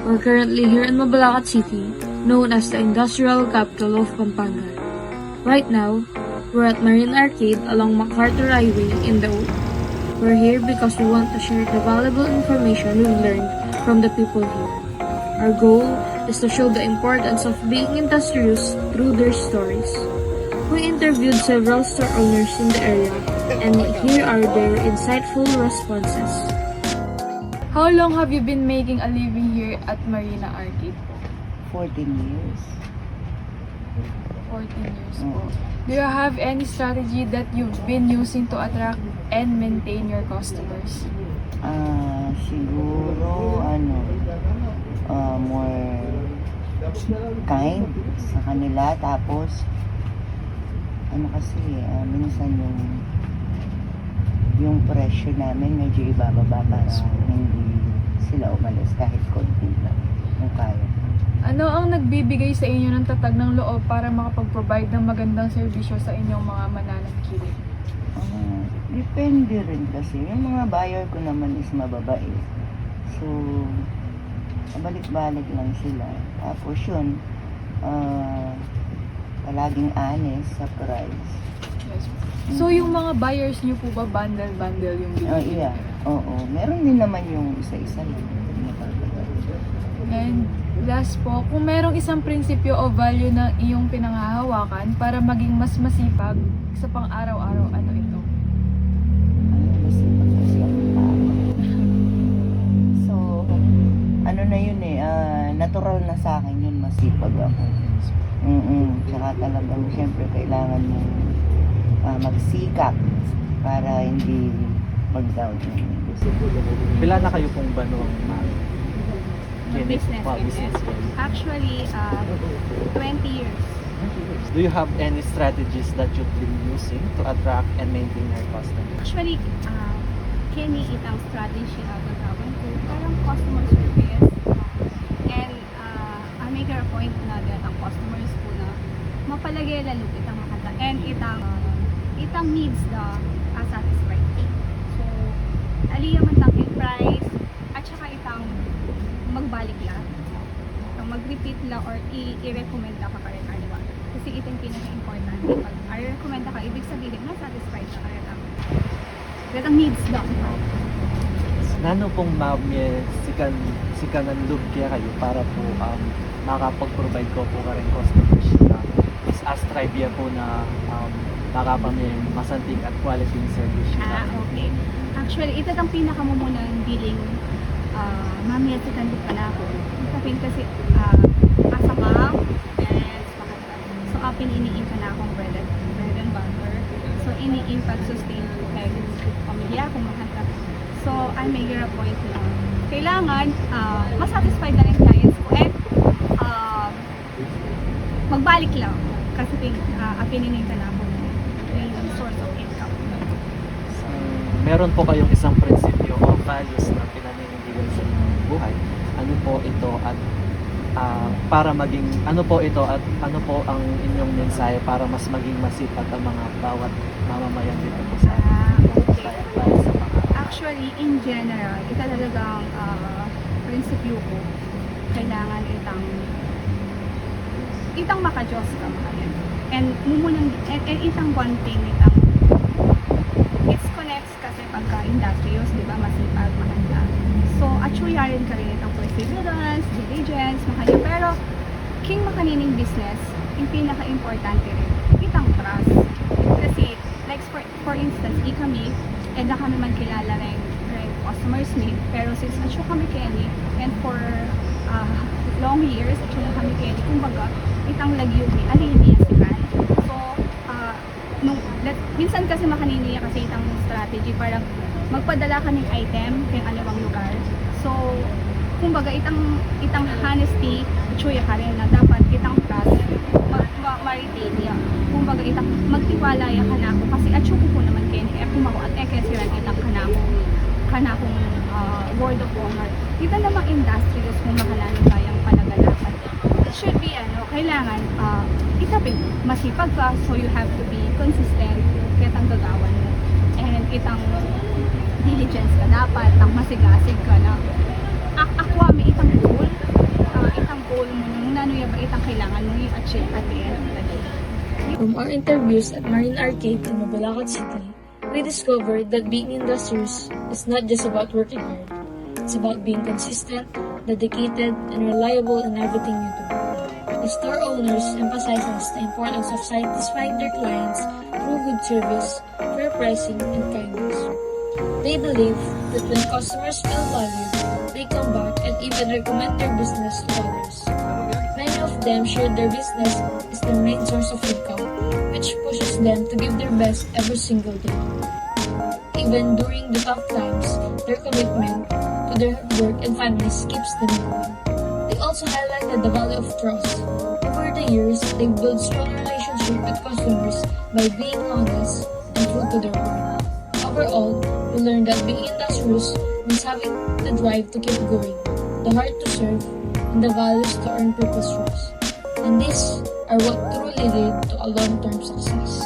We're currently here in Mabalacat City, known as the industrial capital of Pampanga. Right now, we're at Marine Arcade along MacArthur Highway in the Oak. We're here because we want to share the valuable information we've learned from the people here. Our goal is to show the importance of being industrious through their stories. We interviewed several store owners in the area, and here are their insightful responses. How long have you been making a living here at Marina Arcade? 14 years. 14 years po. Do you have any strategy that you've been using to attract and maintain your customers? Siguro, more kind sa kanila. Tapos, minsan yung presyo namin medyo ibababa para hindi sila umalis kahit konti lang kung kaya. Ano ang nagbibigay sa inyo ng tatag ng loob para makapag-provide ng magandang serbisyo sa inyong mga mananangkilik? Depende rin kasi. Yung mga buyer ko naman is mababait. So, balik-balik lang sila. Tapos yun, palaging honest sa price. Yes. So, yung mga buyers niyo po ba bundle-bundle yung binibili? Yeah. Oo. Meron din naman yung isa-isa lang. And last po, kung merong isang prinsipyo o value na iyong pinanghahawakan para maging mas masipag sa pang-araw-araw, ano ito? Masipag kasi akong tao. So, na yun natural na sa akin yun, masipag ako. Tsaka talagang siyempre kailangan mo magsikap para hindi mag-down yung gusto. Pila na kayo pong banuang Business. Actually, 20 years. Do you have any strategies that you've been using to attract and maintain your customers? Actually, Kenny, itang strategy na gagawin ko. Parang customer service. And I make a point na that ang customers ko na mapalagay lalo itang makata. And itang needs the satisfied. So, aliya man tangking price at saka itang magbalik lang. Itang mag-repeat lang or i-recommend ka pa rin kaniwa. Kasi itong pinaka-importante. Pag i-recommend ka, ibig sabihin na satisfied ka rin ang needs lang. Nano pong sikanan lubkya kayo para po makapag-provide ko po ka rin customers na is strive po na makapamay masanting at quality ng service. Okay. Actually, ito ang pinakamumunang billing mami at sikanto pala ako. Sabihin kasi kasama yes, so iniin ka na akong bread and butter. So iniin pag-sustain ko kaya pamilya akong makanta. So I make it a point na kailangan masatisfied na rin clients ko and magbalik lang kasi apininin ka na ako yung source of income. Meron po kayong isang prinsipyo o values na pinaninindigan sa inyong buhay. Ano po ito at para maging ano po ito at ano po ang inyong mensahe para mas maging masipag ang mga bawat mamamayan dito po sa okay. sa mga Actually, in general, ito talagang prinsipyo ko. Kailangan itang maka-Diyos ka makayan. And itang one thing, it's connects kasi pagka-industrious, di ba, masipag, mahanda. So, atsuyarin ka rin itang perseverance, diligence, makanya. Pero, king makanining business, yung pinaka-importante rin, itang trust. Kasi, like for instance, kami, na kami man kilala rin customers ni, pero since atsu kami Kenny, and for long years, atsu kami Kenny, kumbaga, itang lagyo ni, aliniya si Kan. So, minsan kasi makaniniya kasi itang strategy, parang magpadala ka ng item kung anumang lugar. So, kumbaga itang honesty, chuya ka rin na dapat itang trust, ma-retain niya. Kumbaga itang magtiwala ya ka na ako kasi atsu ko naman kayo kumako at kesiran itang kanakong word of honor. Ito namang industrious kung makalanong kayang panagalapan. It should be kailangan itapin, masipag ka, so you have to be consistent kitang gagawan mo. And itang diligence ka dapat, ang masigasig ka na. Aqua may itang goal, itang kailangan mo i-achieve at the end of the day. From our interviews at Marine Arcade in Mabalacat City, we discovered that being industrious is not just about working hard. It's about being consistent, dedicated, and reliable in everything you do. The store owners emphasizes the importance of satisfying their clients through good service, fair pricing, and kindness. They believe that when customers feel valued, they come back and even recommend their business to others. Many of them share their business is their main source of income, which pushes them to give their best every single day. Even during the tough times, their commitment to their work and families keeps them going. They also highlighted the value of trust. Over the years, they built strong relationships with customers by being honest and true to their word. Overall, we learned that being industrious means having the drive to keep going, the heart to serve, and the values to earn people's trust. And these are what truly lead to a long-term success.